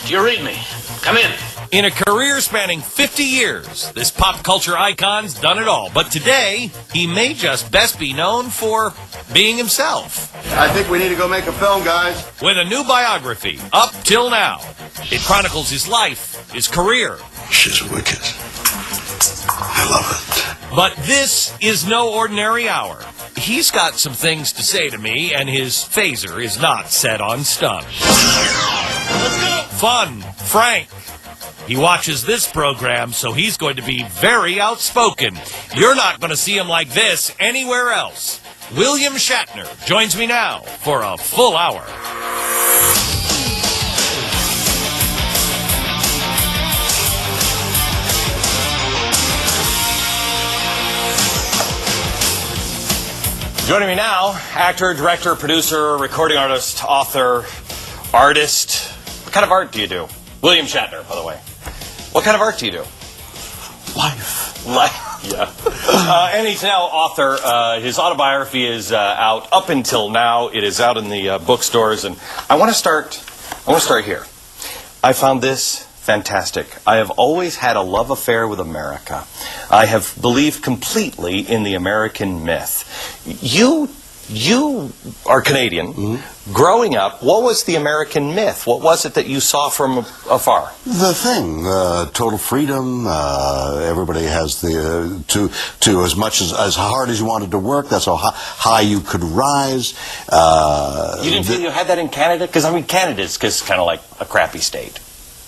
Do you read me? Come in. In a career spanning 50 years, this pop culture icon's done it all. But today, he may just best be known for being himself. I think we need to go make a film, guys. With a new biography, Up Till Now. It chronicles his life, his career. She's wicked. I love it. But this is no ordinary hour. He's got some things to say to me, and his phaser is not set on stun. Let's go. Fun, frank. He watches this program, so he's going to be very outspoken. You're not going to see him like this anywhere else. William Shatner joins me now for a full hour. Joining me now, actor, director, producer, recording artist, author, artist. What kind of art do you do? William Shatner, by the way. What kind of art do you do? Life. Yeah. And he's now author. His autobiography is out up until now. It is out in the bookstores, and I want to start here. I found this fantastic. I have always had a love affair with America. I have believed completely in the American myth. You are Canadian. Mm-hmm. Growing up, what was the American myth? What was it that you saw from afar? The thing, total freedom. Everybody has the to as much as hard as you wanted to work. That's how high you could rise. You didn't feel you had that in Canada? Because I mean, Canada's kind of like a crappy state.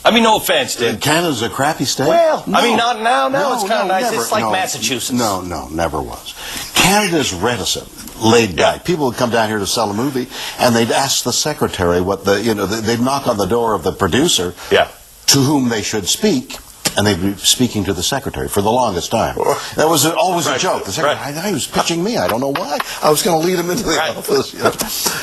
I mean, no offense, dude. Canada's a crappy state? Well, no. I mean, not now. No, it's kind of nice. Never, it's like Massachusetts. No, never was. Canada's reticent, laid back. People would come down here to sell a movie, and they'd ask the secretary what they'd knock on the door of the producer, to whom they should speak, and they'd be speaking to the secretary for the longest time. That was always a joke. The secretary, he was pitching me. I don't know why. I was going to lead him into the office. You know.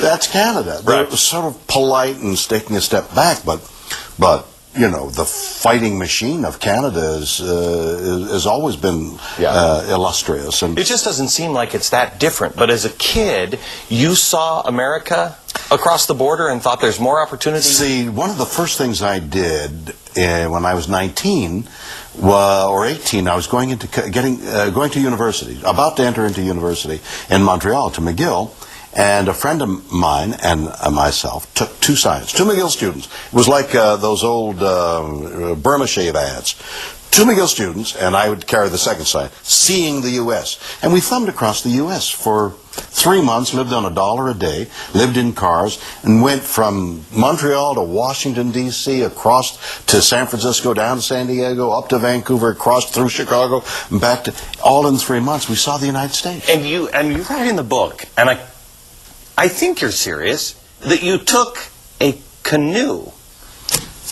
That's Canada. They're sort of polite and taking a step back, but you know, the fighting machine of Canada has always been illustrious. And it just doesn't seem like it's that different. But as a kid, you saw America across the border and thought there's more opportunity? See, one of the first things I did when I was 19 or 18, I was going to university, about to enter into university in Montreal, to McGill. And a friend of mine and myself took two signs, two McGill students. It was like those old Burma Shave ads. Two McGill students, and I would carry the second sign, seeing the U.S. And we thumbed across the U.S. for 3 months, lived on $1 a day, lived in cars, and went from Montreal to Washington, D.C., across to San Francisco, down to San Diego, up to Vancouver, across through Chicago, and back to, all in 3 months. We saw the United States. And you write in the book, and I think you're serious, that you took a canoe.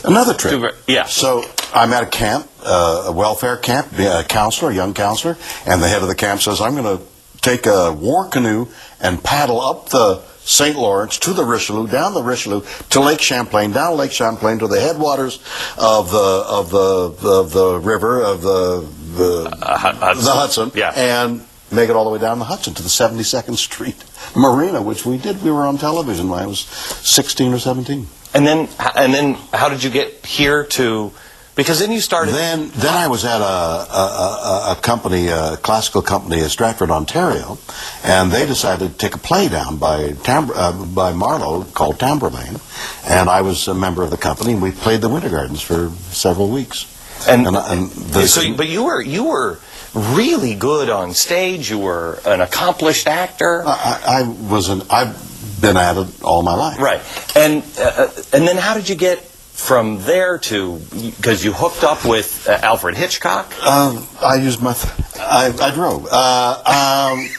Another trip. Yeah. So I'm at a camp, a welfare camp, a counselor, a young counselor, and the head of the camp says, I'm going to take a war canoe and paddle up the St. Lawrence to the Richelieu, down the Richelieu to Lake Champlain, down Lake Champlain to the headwaters of the river, of the Hudson, and make it all the way down the Hudson to the 72nd Street Marina, which we did. We were on television when I was 16 or 17. And then how did you get here to? Because then you started. Then I was at a company, a classical company in Stratford, Ontario, and they decided to take a play down by Marlowe called Tamburlaine, and I was a member of the company, and we played the Winter Gardens for several weeks. But you were really good on stage. You were an accomplished actor. I've been at it all my life. Right. And then how did you get from there to, because you hooked up with Alfred Hitchcock? I used I drove. I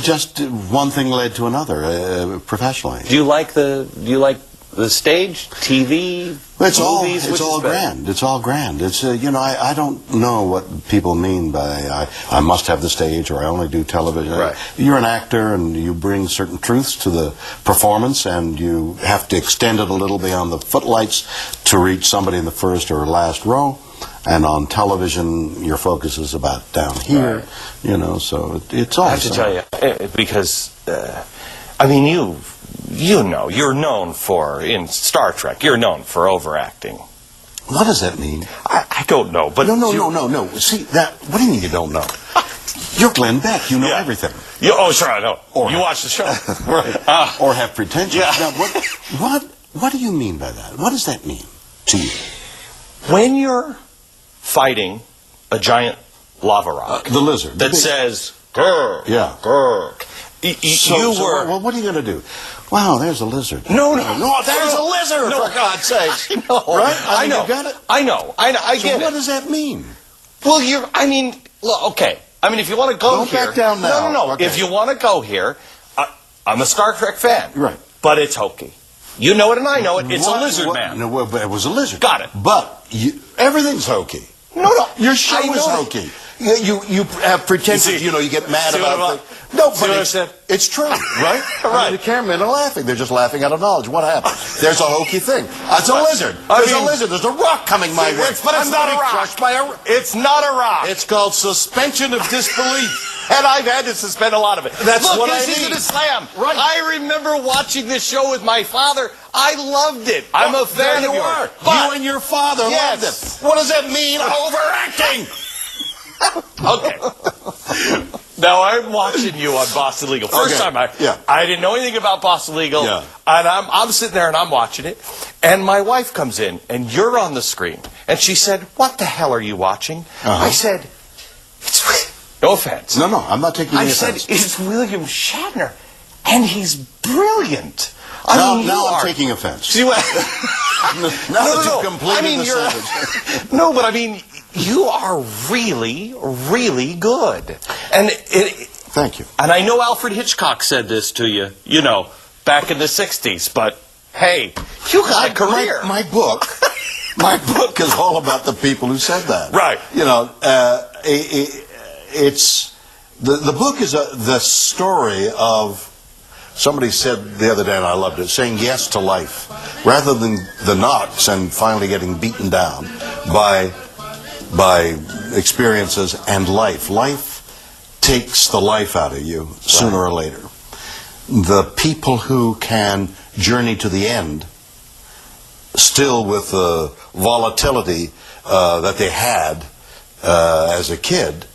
just, one thing led to another, professionally. Do you like the stage, TV, movies? It's all grand. It's all grand. It's I don't know what people mean by I must have the stage or I only do television. Right. You're an actor and you bring certain truths to the performance, and you have to extend it a little beyond the footlights to reach somebody in the first or last row. And on television, your focus is about down here. Right. So it's all. I have to tell you, because I mean, you know, you're known for, in Star Trek, you're known for overacting. What does that mean? I don't know, but... No. See, what do you mean you don't know? You're Glenn Beck. You know everything. Oh, sure, I know. Or you watch the show. Right. Or have pretensions. Yeah. Now, what do you mean by that? What does that mean to you? When you're fighting a giant lava rock... the lizard. That says, grr, yeah. grr. Well, what are you going to do? Wow, there's a lizard. No, there's a lizard, no, for God's sakes. I know. Right? I know. You got it? I know. I get it. What does that mean? Well, look, okay. I mean, if you want to go Don't here... back down now. No. Okay. If you want to go here, I'm a Star Trek fan. Right. But it's hokey. You know it and I know it. It's a lizard man. No, well, it was a lizard. Got it. But everything's hokey. No. Your show is hokey. You have pretensions, you get mad about things. No, but it's true, right? Right. I mean, the cameramen are laughing. They're just laughing out of knowledge. What happened? There's a hokey thing. It's a lizard. There's a lizard. There's a rock coming my way. But it's not a rock. Crushed by a... It's not a rock. It's called suspension of disbelief. And I've had to suspend a lot of it. That's Look, what I this mean. isn't a slam. Right. I remember watching this show with my father. I loved it. I'm a fan of yours. You and your father loved Yes. it. What does that mean? Overacting. Okay. Now I'm watching you on Boston Legal. First time I didn't know anything about Boston Legal, and I'm sitting there and I'm watching it, and my wife comes in and you're on the screen, and she said, "What the hell are you watching?" I said, "No offense." No, I'm not taking any offense. I said, "It's William Shatner, and he's brilliant." Now I'm taking offense. See what? Now you've completed the sentence. No, but I mean, you are really, really good. And thank you. And I know Alfred Hitchcock said this to you, back in the 60s, but hey, you got a career. My book is all about the people who said that. Right. It's the book is the story of... Somebody said the other day, and I loved it, saying yes to life. Rather than the knocks and finally getting beaten down by experiences and life. Life takes the life out of you sooner or later. The people who can journey to the end, still with the volatility that they had as a kid,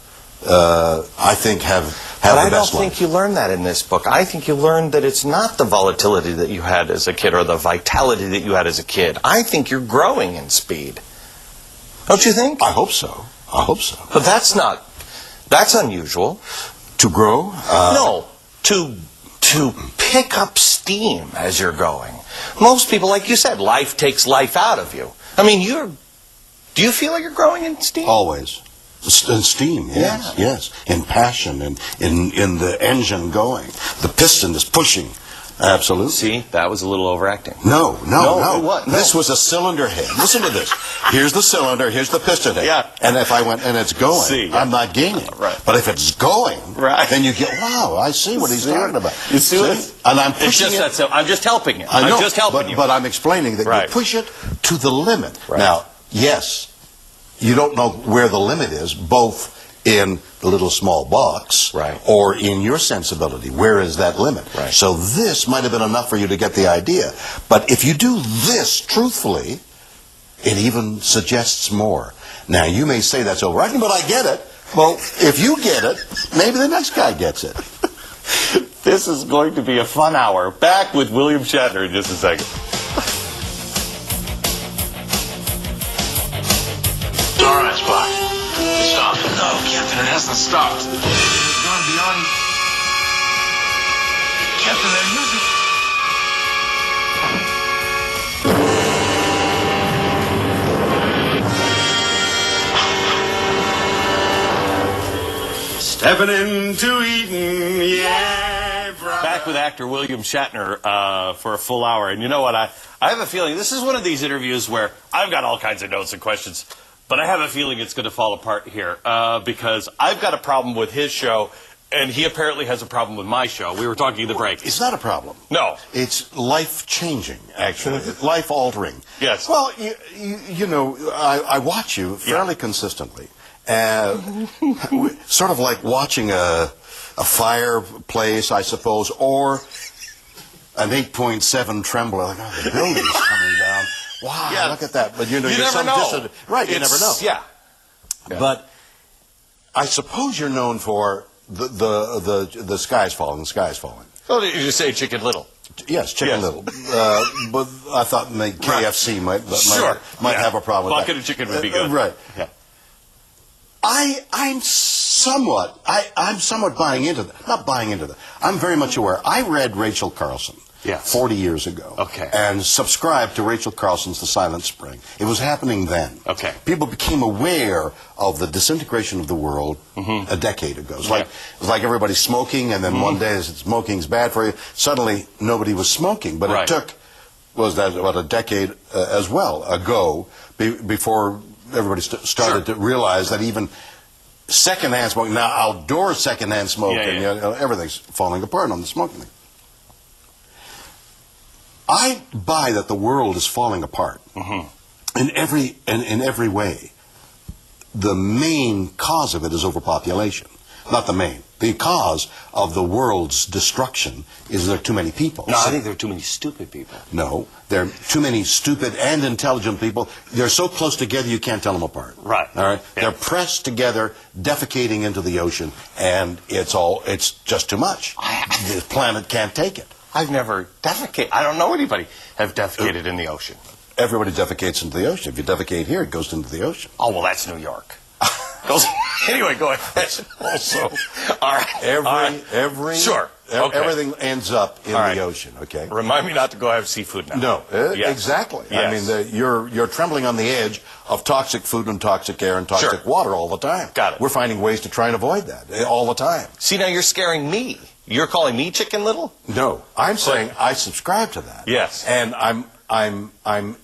I think have the best life. But I don't think you learned that in this book. I think you learned that it's not the volatility that you had as a kid or the vitality that you had as a kid. I think you're growing in speed. Don't you think? I hope so. But that's unusual. To grow? No, to pick up steam as you're going. Most people, like you said, life takes life out of you. I mean, do you feel like you're growing in steam? Always. In steam, yes. In passion, in the engine going. The piston is pushing. Absolutely. See, that was a little overacting. No. What? No. This was a cylinder head. Listen to this. Here's the cylinder, here's the piston head. Yeah. And if I went and it's going, I'm not gaining. Right. But if it's going, then you get, wow, I see what he's talking about. You see it? And I'm pushing it. I'm just helping it. I'm just helping you. But I'm explaining that you push it to the limit. Right. Now, yes, you don't know where the limit is, both in the little small box or in your sensibility. Where is that limit? Right. So this might have been enough for you to get the idea. But if you do this truthfully, it even suggests more. Now, you may say that's overacting, but I get it. Well, if you get it, maybe the next guy gets it. This is going to be a fun hour. Back with William Shatner in just a second. All right, Spock. Stop. No, Captain, it hasn't stopped. It's gone beyond... Captain, they're using... Stepping into Eden, yeah, brother. Back with actor William Shatner for a full hour. And you know what? I have a feeling this is one of these interviews where I've got all kinds of notes and questions, but I have a feeling it's going to fall apart here because I've got a problem with his show, and he apparently has a problem with my show. We were talking in the break. It's not a problem. No. It's life-changing, actually. Life-altering. Yes. Well, you know, I watch you fairly consistently. Sort of like watching a fireplace, I suppose, or an 8.7 tremble. Like, oh, the building's coming down. Wow, Yeah. look at that. But you know, You you're never some know. right, you never know. Yeah. But I suppose you're known for the sky's falling, the sky's falling. Oh, you just say Chicken Little. Yes, Chicken Yes. Little. But I thought maybe KFC might Yeah. have a problem with Bucket that. of chicken would be good. Right. Yeah. I'm somewhat buying into that. Not buying into that. I'm very much aware. I read Rachel Carlson Yes. 40 years ago. Okay. And subscribed to Rachel Carlson's The Silent Spring. It was happening then. Okay. People became aware of the disintegration of the world a decade ago. It was like everybody smoking, and then one day smoking's bad for you. Suddenly, nobody was smoking. But Right. it took, about a decade as well ago before everybody started to realize that even secondhand smoking, now outdoor secondhand smoking, Yeah. you know, everything's falling apart on the smoking thing. I buy that the world is falling apart in every way. The main cause of it is overpopulation. Not the main. The cause of the world's destruction is there are too many people. No, I think there are too many stupid people. No, there are too many stupid and intelligent people. They're so close together you can't tell them apart. Right. All right. Yeah. They're pressed together, defecating into the ocean, and it's just too much. The planet can't take it. I've never defecated. I don't know anybody have defecated in the ocean. Everybody defecates into the ocean. If you defecate here, it goes into the ocean. Oh, well, that's New York. Anyway, go ahead. Also, All right. Sure. Okay. Everything ends up in All right. the ocean. Okay. Remind me not to go have seafood now. No, Yes. exactly. Yes. I mean, you're trembling on the edge of toxic food and toxic air and toxic Sure. water all the time. Got it. We're finding ways to try and avoid that all the time. See, now you're scaring me. You're calling me Chicken Little? No, I'm saying I subscribe to that. Yes. And I'm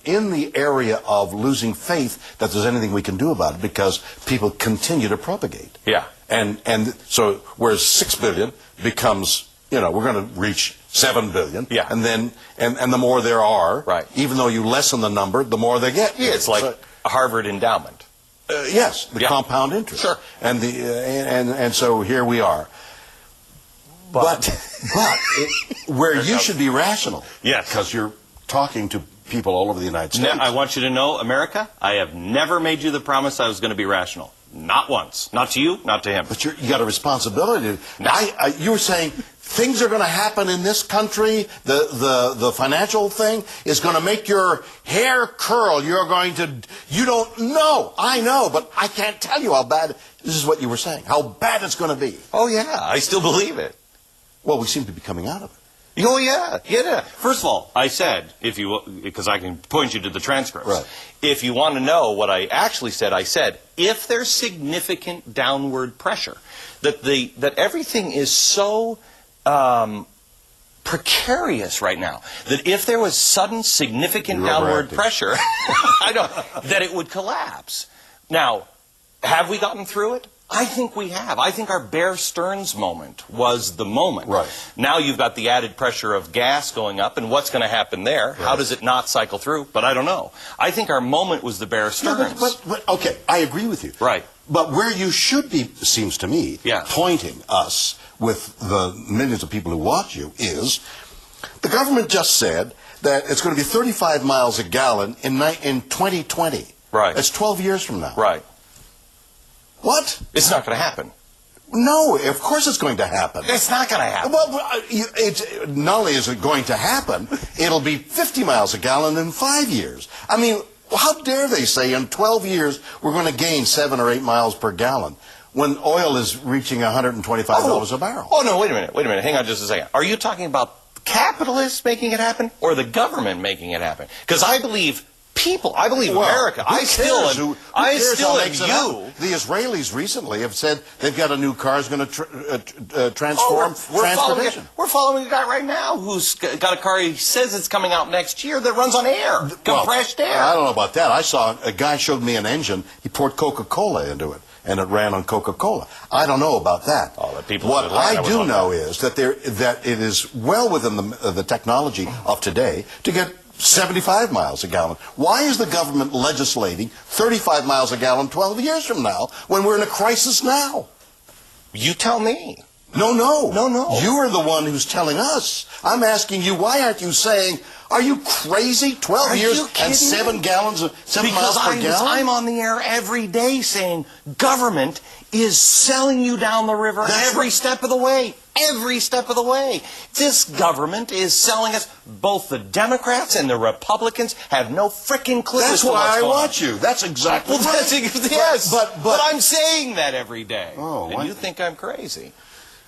in the area of losing faith that there's anything we can do about it because people continue to propagate. Yeah. And so whereas 6 billion becomes, we're going to reach 7 billion. Yeah. And then and the more there are, Right. even though you lessen the number, the more they get. Yeah, it's like So, a Harvard endowment. yes, the Yeah. compound interest. Sure. And and so here we are. But where you should be rational. Yes. Because you're talking to people all over the United States. I want you to know, America, I have never made you the promise I was going to be rational. Not once. Not to you, not to him. But you got a responsibility. No. You were saying things are going to happen in this country. The financial thing is going to make your hair curl. You don't know. I know, but I can't tell you how bad. This is what you were saying. How bad it's going to be. Oh, yeah, I still believe it. Well, we seem to be coming out of it. Oh, yeah. First of all, I said, because I can point you to the transcripts. Right. If you want to know what I actually said, I said, if there's significant downward pressure, that everything is so precarious right now, that if there was sudden significant downward pressure, that it would collapse. Now, have we gotten through it? I think we have. I think our Bear Stearns moment was the moment. Right. Now you've got the added pressure of gas going up, and what's going to happen there? Right. How does it not cycle through? But I don't know. I think our moment was the Bear Stearns. But okay, I agree with you. Right. But where you should be, seems to me, pointing us with the millions of people who watch you is the government just said that it's going to be 35 miles a gallon in 2020. Right. That's 12 years from now. Right. What? It's not going to happen. No, of course it's going to happen. It's not going to happen. Well, not only is it going to happen, it'll be 50 miles a gallon in 5 years. I mean, how dare they say in 12 years we're going to gain 7 or 8 miles per gallon when oil is reaching $125 a barrel? Oh, no, wait a minute. Hang on just a second. Are you talking about capitalists making it happen or the government making it happen? Because I believe people. I believe America. I still am you. The Israelis recently have said they've got a new car is going to transform transportation. We're following a guy right now who's got a car. He says it's coming out next year that runs on air, compressed air. I don't know about that. I saw a guy showed me an engine. He poured Coca-Cola into it, and it ran on Coca-Cola. I don't know about that. Oh, the people what I do know is that it is well within the technology of today to get 75 miles a gallon. Why is the government legislating 35 miles a gallon 12 years from now when we're in a crisis now? You tell me. No. No. You are the one who's telling us. I'm asking you, why aren't you saying, are you crazy? 12 Are years you kidding and 7 me? gallons of 7 Because miles per gallon? I'm on the air every day saying government is selling you down the river every step of the way. Every step of the way. This government is selling us. Both the Democrats and the Republicans have no freaking clue. That's as to why what's I going want on. you. That's exactly Well, right. yes, But I'm saying that every day. Oh, and what? you think I'm crazy.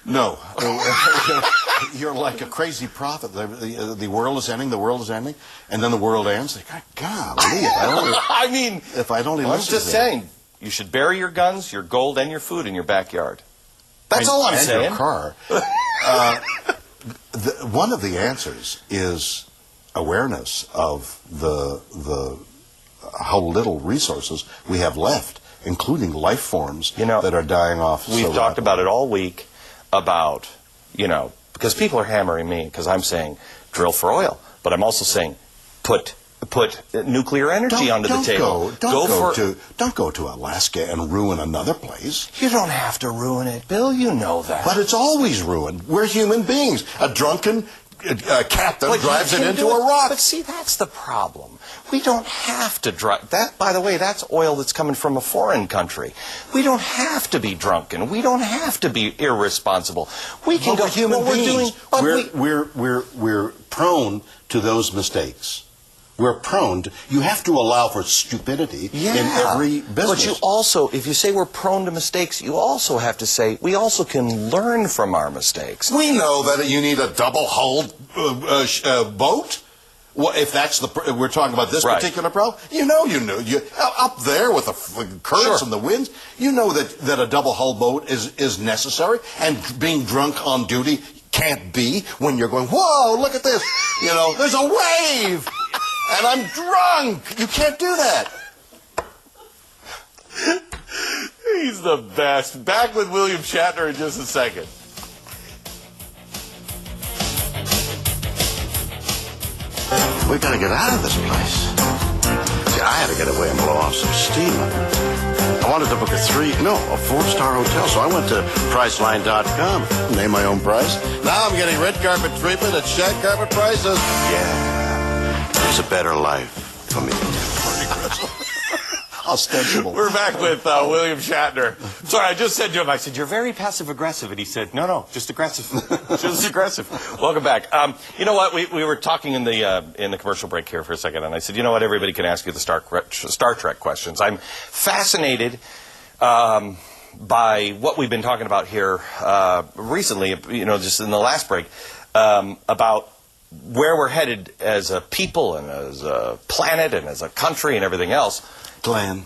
No. You're like a crazy prophet. The world is ending, and then the world ends. Golly, I mean, if I'd only I'm listened just to that. saying, you should bury your guns, your gold, and your food in your backyard. That's all I'm and saying. your car. One of the answers is awareness of the how little resources we have left, including life forms that are dying off. We've talked about it all week about, because people are hammering me because I'm saying drill for oil, but I'm also saying put nuclear energy onto the table. Don't go to Alaska and ruin another place. You don't have to ruin it, Bill. You know that. But it's always ruined. We're human beings. A drunken captain drives it into a rock. But see, that's the problem. We don't have to drive. That, by the way, that's oil that's coming from a foreign country. We don't have to be drunken. We don't have to be irresponsible. We can go. We're human beings. We're doing. We're prone to those mistakes. We're prone to, you have to allow for stupidity in every business. But you also, if you say we're prone to mistakes, you also have to say we also can learn from our mistakes. We know that you need a double-hulled boat. Well, if that's we're talking about this particular problem, you up there with the currents and the winds, you know that a double-hulled boat is necessary, and being drunk on duty can't be when you're going, whoa, look at this, there's a wave. And I'm drunk. You can't do that. He's the best. Back with William Shatner in just a second. We gotta get out of this place. See, I had to get away and blow off some steam. I wanted to book a 4-star hotel, so I went to Priceline.com. Name my own price. Now I'm getting red carpet treatment at shag carpet prices. Yeah. It's a better life for me. Ostensible. We're back with William Shatner. Sorry, I just said to him, I said, you're very passive-aggressive. And he said, no, just aggressive. Just aggressive. Welcome back. You know what? We were talking in the commercial break here for a second, and I said, you know what? Everybody can ask you the Star Trek questions. I'm fascinated by what we've been talking about here recently, just in the last break, about where we're headed as a people and as a planet and as a country and everything else. Glenn,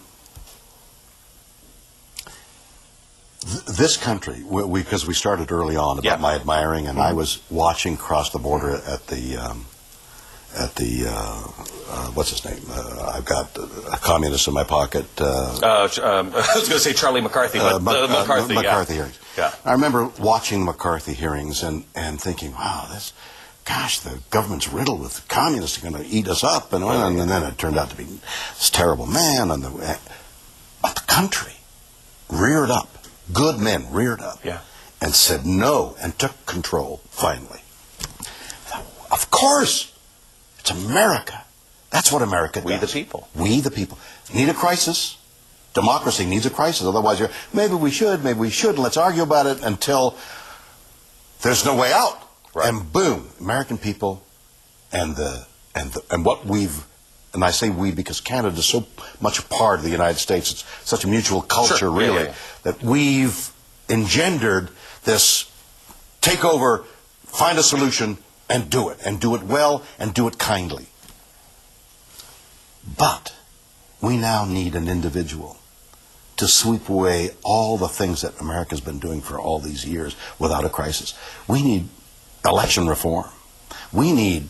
this country, because we started early on about my admiring, and I was watching cross the border at the what's his name? I've got a communist in my pocket. I was going to say Charlie McCarthy, but McCarthy hearings. Yeah. I remember watching McCarthy hearings and thinking, wow, the government's riddled with communists are going to eat us up, and then it turned out to be this terrible man. But the country reared up, good men reared up, and said no, and took control, finally. Of course, it's America. That's what America does. We the people. We the people. Need a crisis. Democracy needs a crisis, otherwise maybe we shouldn't, let's argue about it until there's no way out. Right. And boom, American people and what we've, and I say we because Canada is so much a part of the United States, it's such a mutual culture, really, that we've engendered this take over, find a solution, and do it well, and do it kindly. But we now need an individual to sweep away all the things that America's been doing for all these years without a crisis. We need election reform. We need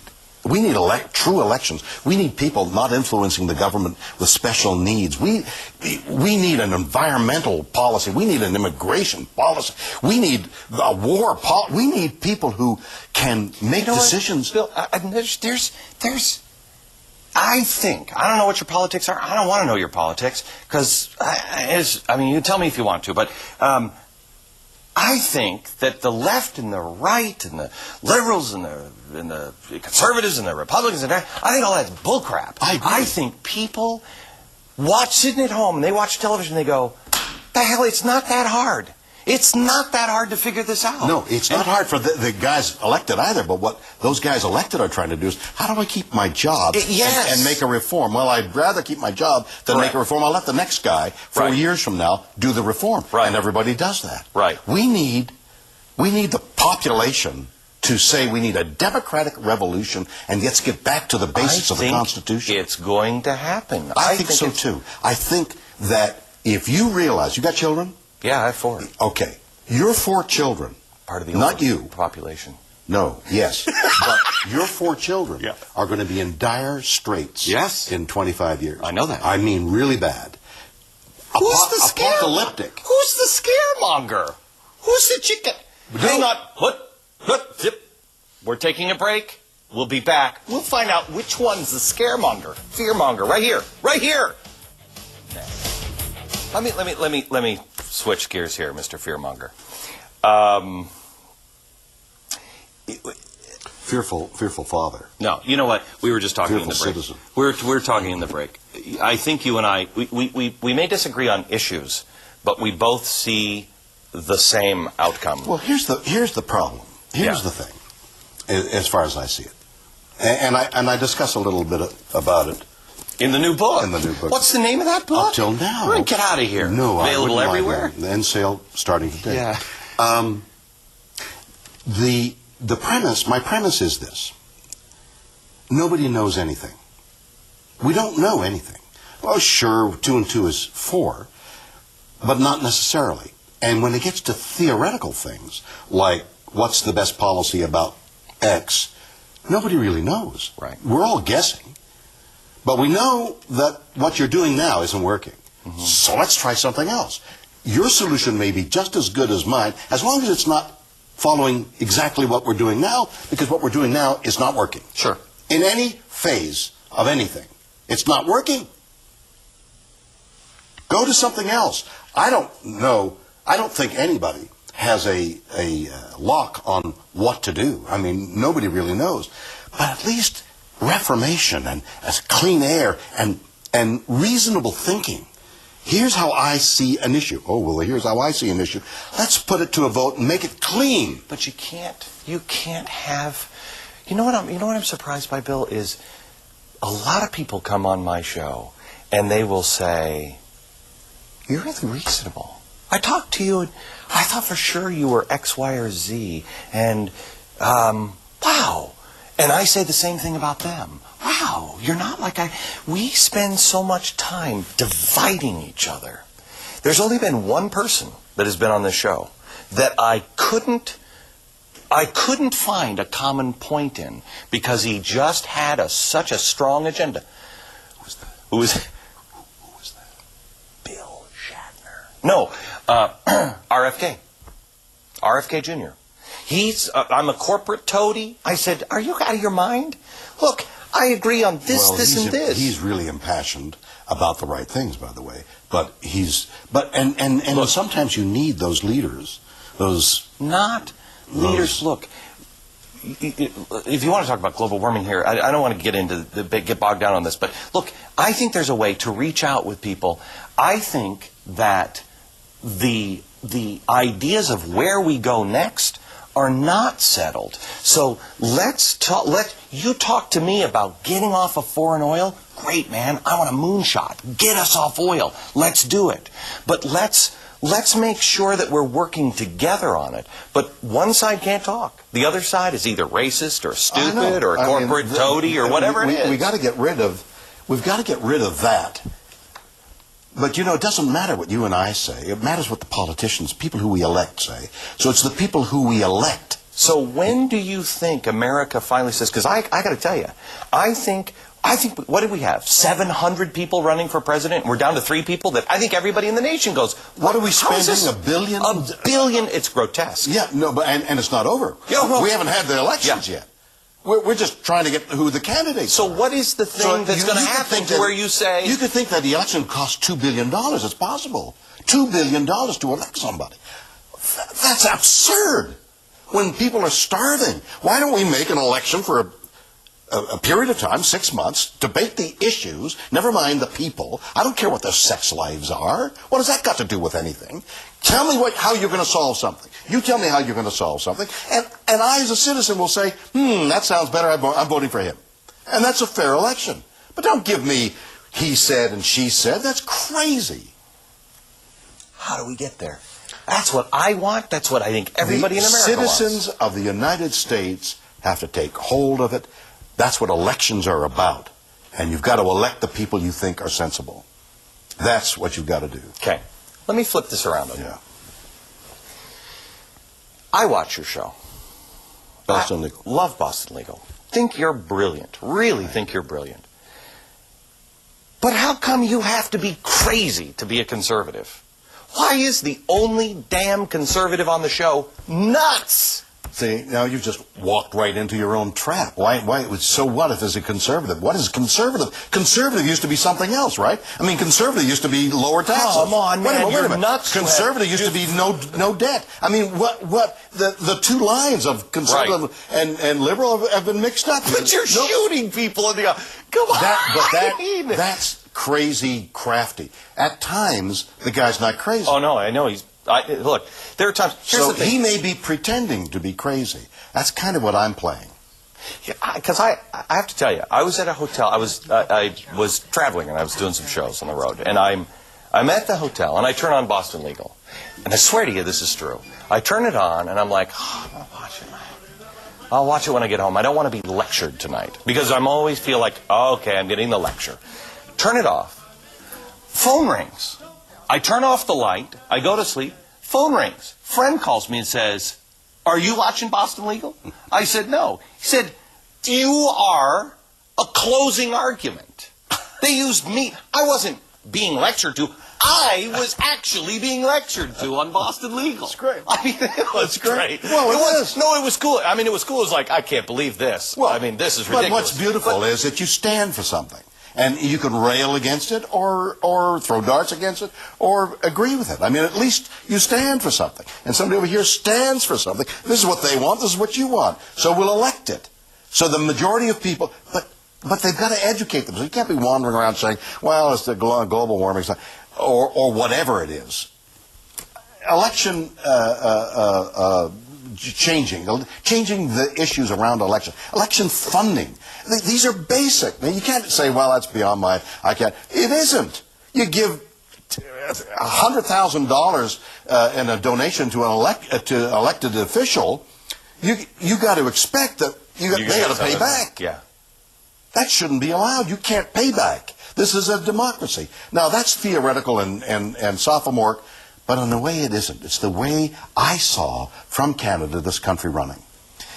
true elections. We need people not influencing the government with special needs. We need an environmental policy. We need an immigration policy. We need a war policy. We need people who can make decisions. Bill, there's I think, I don't know what your politics are. I don't want to know your politics because, you tell me if you want to, but I think that the left and the right and the liberals and the conservatives and the Republicans and I think all that's bullcrap. I think people sitting at home and they watch television and they go, the hell, it's not that hard. It's not that hard to figure this out. No, it's not hard for the guys elected either, but what those guys elected are trying to do is, how do I keep my job and make a reform? Well, I'd rather keep my job than make a reform. I'll let the next guy, 4 years from now, do the reform. And everybody does that. We need the population to say we need a democratic revolution and let's get back to the basics of the Constitution. It's going to happen. I think so too. I think that if you realize, you got children? Yeah, I have 4. Okay. Your 4 children. Part of the not you. Population. No, yes. But your 4 children are going to be in dire straits in 25 years. I know that. I mean, really bad. Apocalyptic. Who's the scaremonger? Who's the chicken? Hang on. Zip. We're taking a break. We'll be back. We'll find out which one's the scaremonger. Fearmonger. Right here. Right here. Let me switch gears here, Mr. Fearmonger. Fearful father. No, you know what? We were just talking in the break. Citizen. We're talking in the break. I think you and I, we may disagree on issues, but we both see the same outcome. Well, here's the problem. Here's the thing, as far as I see it, and I discuss a little bit about it. In the new book. In the new book. What's the name of that book? Up till now. Get out of here. No, available everywhere. The end sale starting today. Yeah. The premise. My premise is this: nobody knows anything. We don't know anything. Well, sure, 2 and 2 is 4, but not necessarily. And when it gets to theoretical things, like what's the best policy about X, nobody really knows. Right. We're all guessing. But we know that what you're doing now isn't working. So let's try something else. Your solution may be just as good as mine, as long as it's not following exactly what we're doing now, because what we're doing now is not working. Sure. In any phase of anything, it's not working. Go to something else. I don't think anybody has a lock on what to do. I mean, nobody really knows. But at least reformation and as clean air and reasonable thinking. Here's how I see an issue. Oh, well, here's how I see an issue. Let's put it to a vote and make it clean. But you can't have, you know what I'm surprised by, Bill, is a lot of people come on my show and they will say, you're really reasonable. I talked to you and I thought for sure you were X, Y, or Z. And, wow. And I say the same thing about them. Wow, you're not like we spend so much time dividing each other. There's only been one person that has been on this show that I couldn't find a common point in because he just had such a strong agenda. Who was that? Bill Shatner. No, RFK. RFK Jr. I'm a corporate toady. I said, are you out of your mind? Look, I agree on this, and this. He's really impassioned about the right things, by the way. But look, sometimes you need those leaders. Leaders. Look, if you want to talk about global warming here, I don't want to get bogged down on this. But look, I think there's a way to reach out with people. I think that the ideas of where we go next are not settled. So let you talk to me about getting off of foreign oil. Great, man. I want a moonshot. Get us off oil. Let's do it. But let's make sure that we're working together on it. But one side can't talk. The other side is either racist or stupid or corporate toady or whatever it is. We've got to get rid of that. But, it doesn't matter what you and I say. It matters what the politicians, people who we elect, say. So it's the people who we elect. So when do you think America finally says, because I got to tell you, I think, what did we have? 700 people running for president, and we're down to 3 people that I think everybody in the nation goes, what are we spending? $1 billion? $1 billion. It's grotesque. Yeah, no, but and it's not over. Yeah, well, we haven't had the elections yet. We're just trying to get who the candidates are. So what is the thing that's going to happen to where you say... You could think that the election costs $2 billion. It's possible. $2 billion to elect somebody. That's absurd. When people are starving, why don't we make an election for a period of time, 6 months, debate the issues, never mind the people. I don't care what their sex lives are. What has that got to do with anything? Tell me how you're going to solve something. You tell me how you're going to solve something, and I as a citizen will say, that sounds better, I'm voting for him. And that's a fair election. But don't give me he said and she said. That's crazy. How do we get there? That's what I want. That's what I think everybody in America wants. Citizens of the United States have to take hold of it. That's what elections are about. And you've got to elect the people you think are sensible. That's what you've got to do. Okay. Let me flip this around. Yeah. I watch your show. Boston Legal. Love Boston Legal. Think you're brilliant. Really think you're brilliant. But how come you have to be crazy to be a conservative? Why is the only damn conservative on the show nuts? See, now you've just walked right into your own trap. So what if there's a conservative? What is conservative? Conservative used to be something else, right? I mean, conservative used to be lower taxes. Come on, man, wait a minute. nuts. Conservative used to be no debt. I mean, the two lines of conservative and liberal have been mixed up. But you're shooting people in the eye. Come on. That's crazy crafty. At times, the guy's not crazy. Oh, no, I know. Look, there are times... Here's So the thing. he may be pretending to be crazy. That's kind of what I'm playing. Because I have to tell you, I was at a hotel. I was traveling and I was doing some shows on the road. And I'm at the hotel and I turn on Boston Legal. And I swear to you, this is true. I turn it on and I'm like, I'm going to watch it. I'll watch it when I get home. I don't want to be lectured tonight. Because I'm always feel like, oh, okay, I'm getting the lecture. Turn it off. Phone rings. I turn off the light. I go to sleep. Phone rings. Friend calls me and says, are you watching Boston Legal? I said, no. He said, you are a closing argument. They used me. I wasn't being lectured to. I was actually being lectured to on Boston Legal. That's great. I mean, it was great. Well, it is. No, it was cool. I mean, it was cool. It was like, I can't believe this. Well, I mean, this is ridiculous. But what's beautiful is that you stand for something. And you can rail against it or throw darts against it or agree with it. I mean, at least you stand for something. And somebody over here stands for something. This is what they want. This is what you want. So we'll elect it. So the majority of people, but they've got to educate them. So you can't be wandering around saying, well, it's the global warming or whatever it is. Election changing the issues around election funding. These are basic. Now, you can't say, well, that's beyond I can't. It isn't. You give $100,000 in a donation to an elected official, you got to expect that they got to pay back. Yeah. That shouldn't be allowed. You can't pay back. This is a democracy. Now, that's theoretical and sophomoric, but in a way it isn't. It's the way I saw from Canada this country running.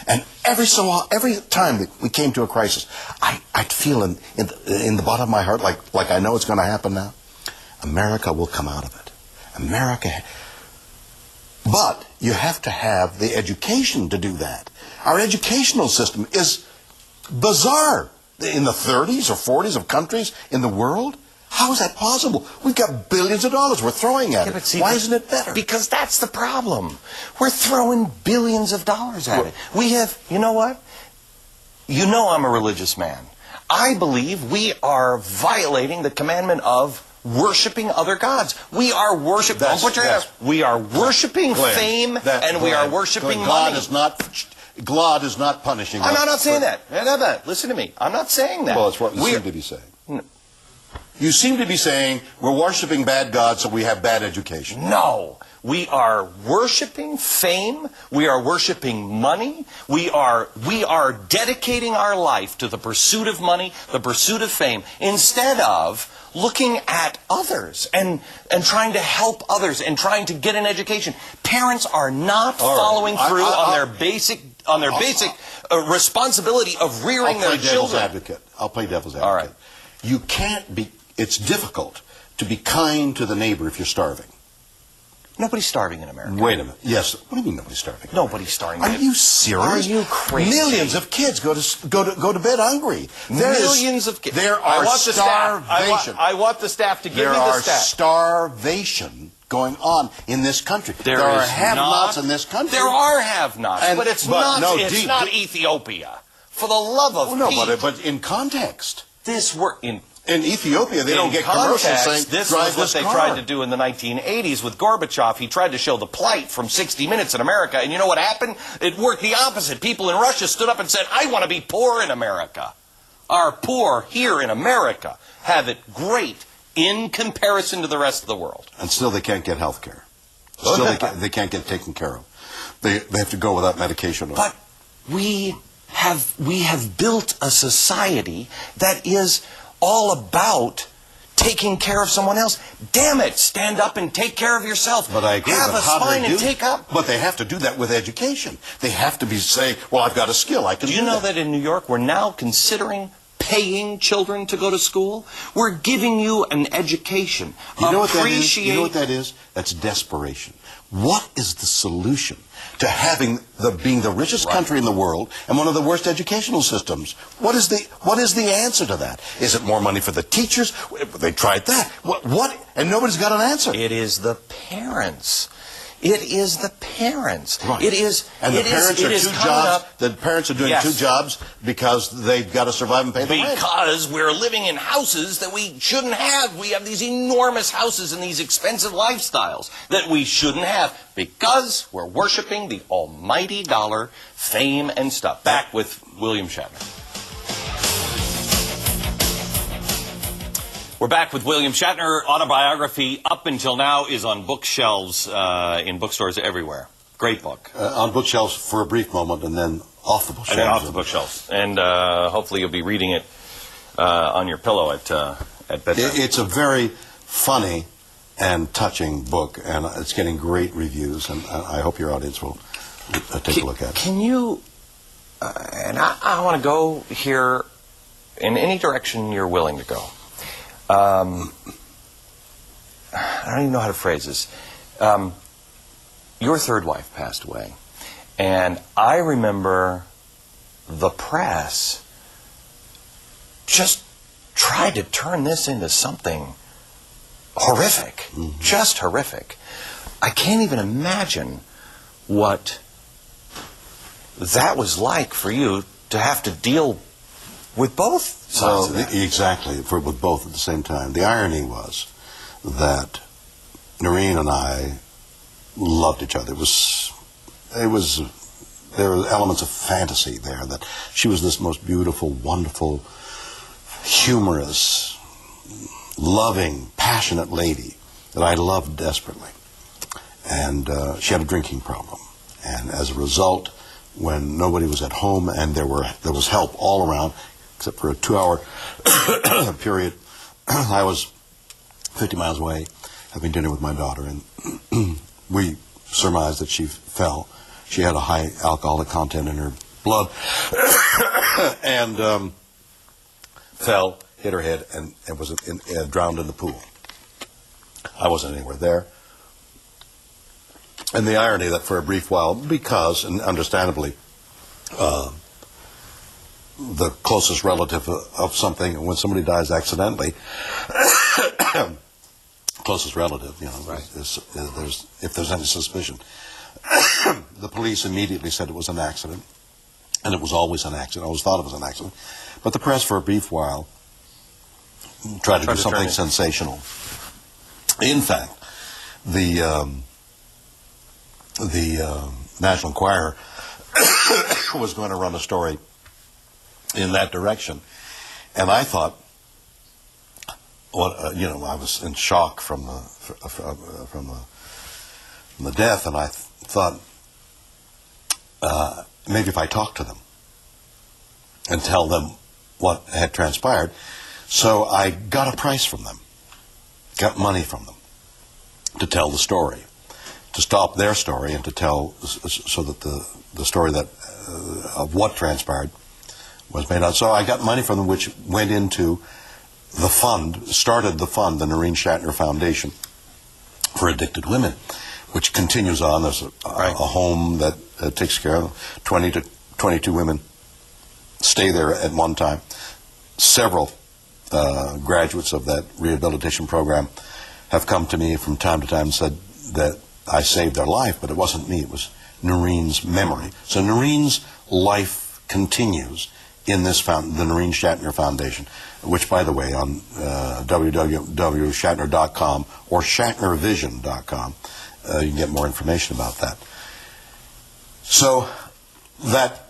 And every time that we came to a crisis, I'd feel in the bottom of my heart, like I know it's going to happen now, America will come out of it. But you have to have the education to do that. Our educational system is bizarre. In the 30s or 40s of countries in the world, how is that possible? We've got billions of dollars we're throwing at it. Why isn't it better? Because that's the problem. We're throwing billions of dollars at it. We have, you know what? You know I'm a religious man. I believe we are violating the commandment of worshiping other gods. We are worshiping. We are worshiping fame, and we are worshiping money. God is not punishing us. I'm not saying that. No. Listen to me. I'm not saying that. Well, it's what you seem to be saying. You seem to be saying we're worshiping bad gods, so we have bad education. No. We are worshiping fame. We are worshiping money. We are dedicating our life to the pursuit of money, the pursuit of fame, instead of looking at others and trying to help others and trying to get an education. Parents are not following through on their basic responsibility of rearing their children. I'll play devil's advocate. All right. You can't be. It's difficult to be kind to the neighbor if you're starving. Nobody's starving in America. Wait a minute. Yes. What do you mean nobody's starving? Nobody's starving. Are you serious? Are you crazy? Millions of kids go to bed hungry. Millions of kids. There are starvation. I want the staff to give me the There are stat. starvation going on in this country. There are is have-nots not- in this country. There are have-nots, And- but it's but not. no, It's deep- not Ethiopia. For the love of Oh, no, Pete, but in context. this work in. In Ethiopia, they don't get context, commercials saying, this drive was what this they car. tried to do in the 1980s with Gorbachev. He tried to show the plight from 60 Minutes in America, and you know what happened? It worked the opposite. People in Russia stood up and said, I want to be poor in America. Our poor here in America have it great in comparison to the rest of the world. And still they can't get health care. Still they can't get taken care of. They have to go without medication. But we have built a society that is all about taking care of someone else. Damn it, stand up and take care of yourself. But I agree. Have but a how do spine they and do take up. But they have to do that with education. They have to be saying, well, I've got a skill. I can Do you know that in New York we're now considering paying children to go to school? We're giving you an education. You know what that is? Appreciate. You know what that is? That's desperation. What is the solution to being the richest country in the world and one of the worst educational systems? What is the answer to that? Is it more money for the teachers? They tried that. What? And nobody's got an answer. It is the parents. It is the parents. Right. It is. And the parents it are is two coming jobs. up- The parents are doing Yes. two jobs because they've got to survive and pay the rent. Because we're living in houses that we shouldn't have. We have these enormous houses and these expensive lifestyles that we shouldn't have because we're worshiping the almighty dollar, fame, and stuff. Back with William Shatner. We're back with William Shatner. Autobiography up until now is on bookshelves in bookstores everywhere. Great book. On bookshelves for a brief moment and then off the bookshelves. And then off the bookshelves. And hopefully you'll be reading it on your pillow at bedtime. It's a very funny and touching book, and it's getting great reviews, and I hope your audience will take a look at it. Can you, and I want to go here in any direction you're willing to go. I don't even know how to phrase this. Your third wife passed away, and I remember the press just tried to turn this into something horrific, just horrific. I can't even imagine what that was like for you to have to deal with both sides of that. Exactly, with both at the same time. The irony was that Noreen and I loved each other. There were elements of fantasy there, that she was this most beautiful, wonderful, humorous, loving, passionate lady that I loved desperately. And she had a drinking problem. And as a result, when nobody was at home and there was help all around, except for a 2-hour period, I was 50 miles away having dinner with my daughter, and we surmised that she fell. She had a high alcoholic content in her blood, and fell, hit her head, and was drowned in the pool. I wasn't anywhere there. And the irony that for a brief while, because, and understandably, the closest relative of something, when somebody dies accidentally, closest relative, Right. if there's any suspicion, the police immediately said it was an accident, and it was always an accident. I always thought it was an accident. But the press, for a brief while, tried to do something sensational. In fact, the National Enquirer was going to run a story in that direction, and I thought, I was in shock from the death, and I thought maybe if I talk to them and tell them what had transpired. So I got a price from them, got money from them to tell the story, to stop their story and to tell, so that the story that of what transpired was made out. So I got money from them, which went into the fund, started the fund, the Noreen Shatner Foundation for Addicted Women, which continues on. There's a home that takes care of 20 to 22 women stay there at one time. Several graduates of that rehabilitation program have come to me from time to time and said that I saved their life, but it wasn't me, it was Noreen's memory. So Noreen's life continues in this the Noreen Shatner Foundation, which, by the way, on www.shatner.com or shatnervision.com, you can get more information about that. So that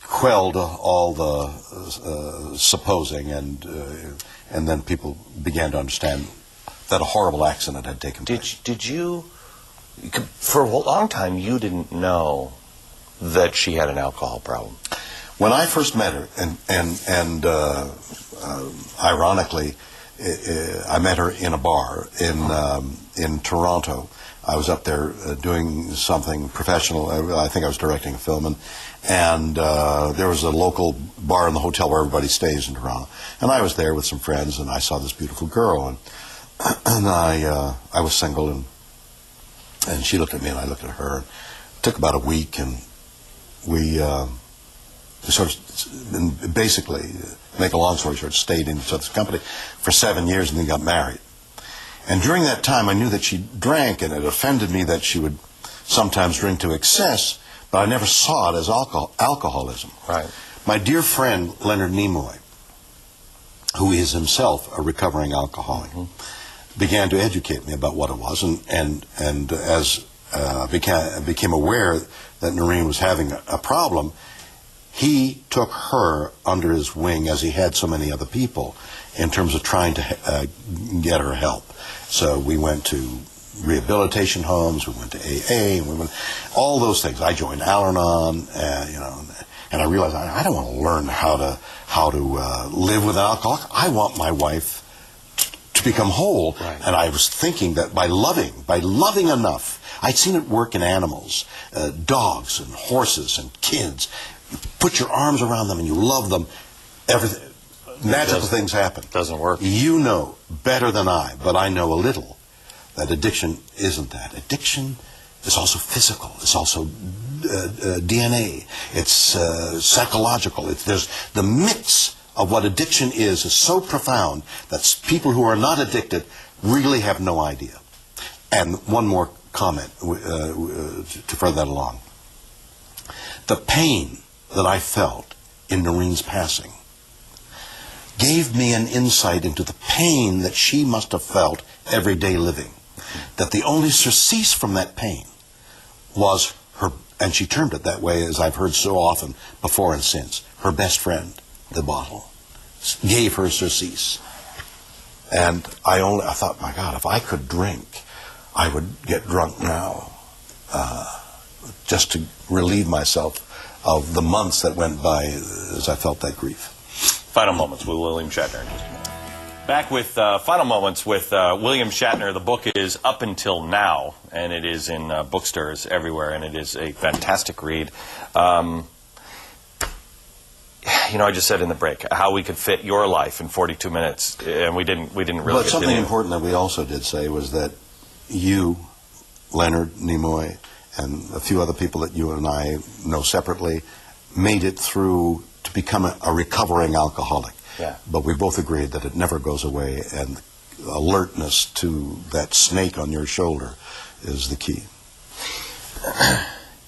quelled all the supposing, and then people began to understand that a horrible accident had taken place. Did you, for a long time, you didn't know that she had an alcohol problem? When I first met her, and ironically, I met her in a bar in Toronto. I was up there doing something professional. I think I was directing a film, and there was a local bar in the hotel where everybody stays in Toronto. And I was there with some friends, and I saw this beautiful girl, and I was single, and she looked at me, and I looked at her. It took about a week, and we sort of, basically, make a long story short, stayed in each other's company for 7 years, and then got married. And during that time, I knew that she drank, and it offended me that she would sometimes drink to excess, but I never saw it as alcoholism. Right. My dear friend, Leonard Nimoy, who is himself a recovering alcoholic, began to educate me about what it was, and as became aware that Noreen was having a problem, he took her under his wing, as he had so many other people, in terms of trying to get her help. So we went to rehabilitation homes, we went to AA, and we went all those things. I joined Al-Anon, and I realized I don't want to learn how to live with an alcoholic. I want my wife to become whole. Right. And I was thinking that by loving enough, I'd seen it work in animals, dogs and horses and kids. You put your arms around them and you love them. Everything. Magical things happen. Doesn't work. You know better than I, but I know a little, that addiction isn't that. Addiction is also physical. It's also DNA. It's psychological. There's the mix of what addiction is so profound that people who are not addicted really have no idea. And one more comment to further that along. The pain that I felt in Noreen's passing gave me an insight into the pain that she must have felt every day living. That the only surcease from that pain was her, and she termed it that way, as I've heard so often before and since, her best friend, the bottle, gave her surcease. And I thought, my God, if I could drink, I would get drunk now, just to relieve myself of the months that went by as I felt that grief. Final Moments with William Shatner in just a minute. Back with Final Moments with William Shatner. The book is Up Until Now, and it is in bookstores everywhere, and it is a fantastic read. I just said in the break how we could fit your life in 42 minutes, and we didn't really. But something important that we also did say was that you, Leonard Nimoy, and a few other people that you and I know separately, made it through to become a recovering alcoholic. Yeah. But we both agreed that it never goes away, and alertness to that snake on your shoulder is the key.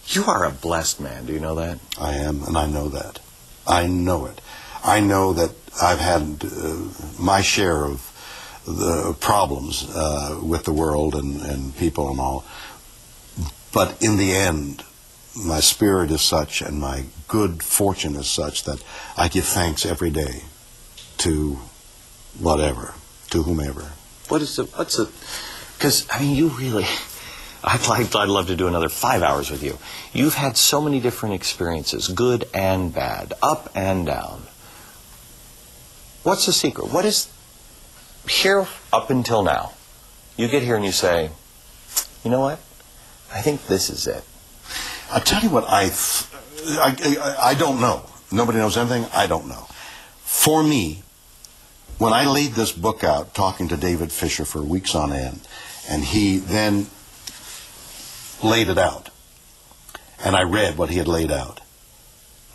You are a blessed man. Do you know that? I am, and I know that. I know it. I know that I've had my share of the problems with the world and people and all. But in the end, my spirit is such and my good fortune is such that I give thanks every day to whatever, to whomever. Because, you really, I'd love to do another 5 hours with you. You've had so many different experiences, good and bad, up and down. What's the secret? What is, here up until now, you get here and you say, you know what? I think this is it. I'll tell you what I don't know. Nobody knows anything. I don't know. For me, when I laid this book out, talking to David Fisher for weeks on end, and he then laid it out, and I read what he had laid out,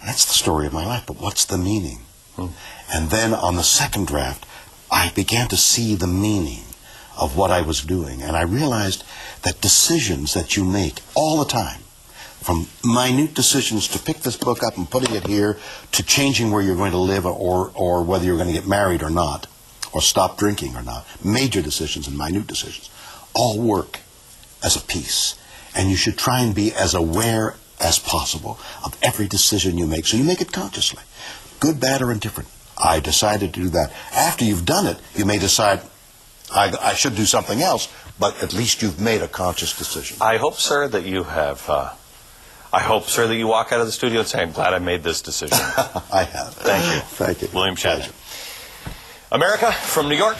that's the story of my life, but what's the meaning? And then on the second draft, I began to see the meaning of what I was doing. And I realized that decisions that you make all the time, from minute decisions to pick this book up and putting it here, to changing where you're going to live or whether you're going to get married or not, or stop drinking or not, major decisions and minute decisions, all work as a piece. And you should try and be as aware as possible of every decision you make. So you make it consciously, good, bad, or indifferent. I decided to do that. After you've done it, you may decide, I should do something else, but at least you've made a conscious decision. I hope, sir, that you have... I hope, sir, that you walk out of the studio and say, I'm glad I made this decision. I have. Thank you. Thank you. William Shatner. America, from New York,